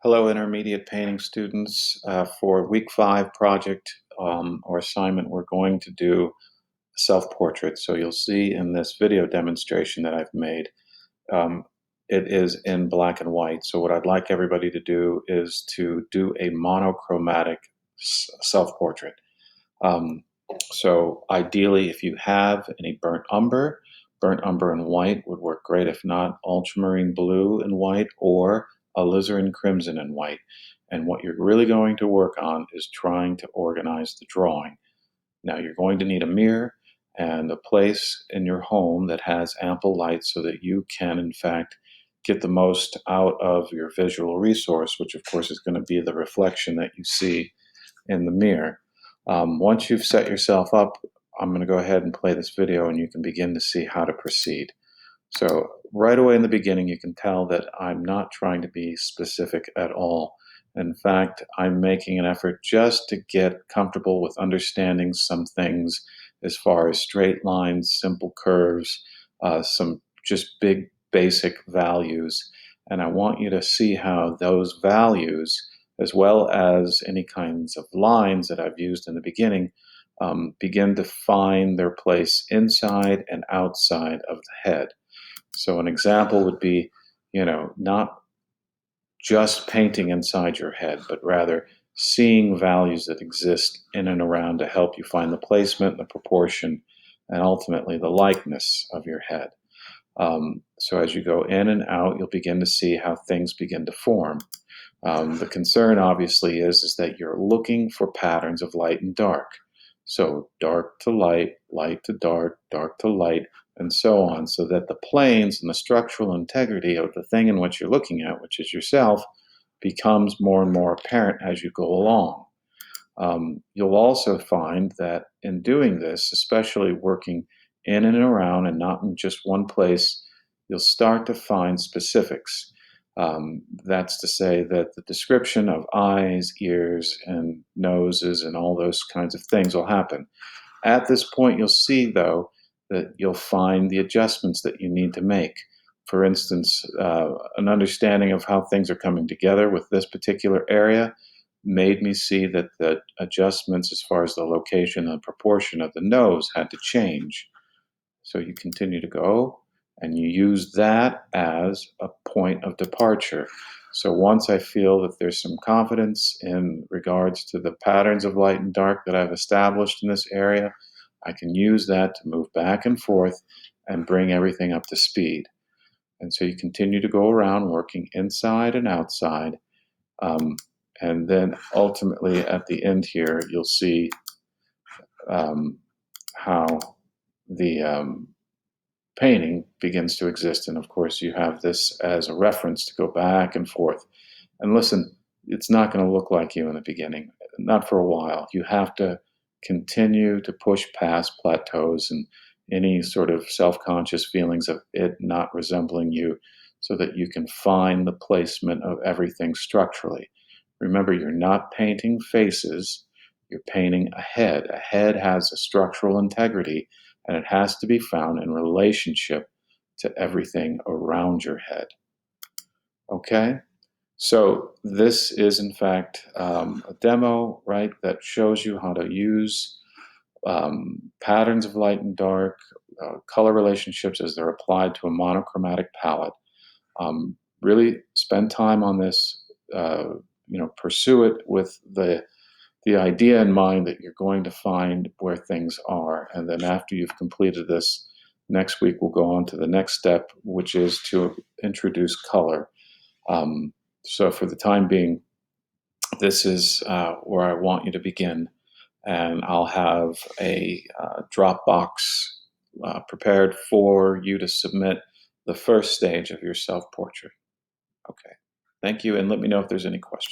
Hello, intermediate painting students. For week 5 project or assignment, we're going to do self-portrait. So you'll see in this video demonstration that I've made, um, it is in black and white. So what I'd like everybody to do is to do a monochromatic self-portrait. Um, so ideally, if you have any burnt umber and white would work great. If not, ultramarine blue and white or alizarin crimson and white. And what you're really going to work on is trying to organize the drawing. Now you're going to need a mirror and a place in your home that has ample light so that you can, in fact, get the most out of your visual resource, which of course is going to be the reflection that you see in the mirror. Once you've set yourself up, I'm going to go ahead and play this video and you can begin to see how to proceed. So right away in the beginning, you can tell that I'm not trying to be specific at all. In fact, I'm making an effort just to get comfortable with understanding some things as far as straight lines, simple curves, some just big basic values. And I want you to see how those values, as well as any kinds of lines that I've used in the beginning, begin to find their place inside and outside of the head. So an example would be, not just painting inside your head, but rather seeing values that exist in and around to help you find the placement, the proportion, and ultimately the likeness of your head. So as you go in and out, you'll begin to see how things begin to form. The concern obviously is that you're looking for patterns of light and dark. So dark to light, light to dark, dark to light, and so on, so that the planes and the structural integrity of the thing in which you're looking at, which is yourself, becomes more and more apparent as you go along. You'll also find that in doing this, especially working in and around and not in just one place, you'll start to find specifics. That's to say that the description of eyes, ears, and noses and all those kinds of things will happen. At this point, you'll see, though, that you'll find the adjustments that you need to make. For instance, an understanding of how things are coming together with this particular area made me see that the adjustments as far as the location and proportion of the nose had to change. So you continue to go, and you use that as a point of departure. So once I feel that there's some confidence in regards to the patterns of light and dark that I've established in this area, I can use that to move back and forth and bring everything up to speed. And so you continue to go around working inside and outside. And then ultimately at the end here, you'll see how the painting begins to exist. And of course, you have this as a reference to go back and forth. And listen, it's not going to look like you in the beginning, not for a while. You have to continue to push past plateaus and any sort of self-conscious feelings of it not resembling you so that you can find the placement of everything structurally. Remember, you're not painting faces, you're painting a head. A head has a structural integrity, and it has to be found in relationship to everything around your head. Okay? So this is, in fact, a demo, right, that shows you how to use patterns of light and dark, color relationships as they're applied to a monochromatic palette. Really spend time on this, pursue it with the idea in mind that you're going to find where things are. And then after you've completed this, next week we'll go on to the next step, which is to introduce color. So for the time being, this is where I want you to begin. And I'll have a Dropbox prepared for you to submit the first stage of your self-portrait. Okay. Thank you, and let me know if there's any questions.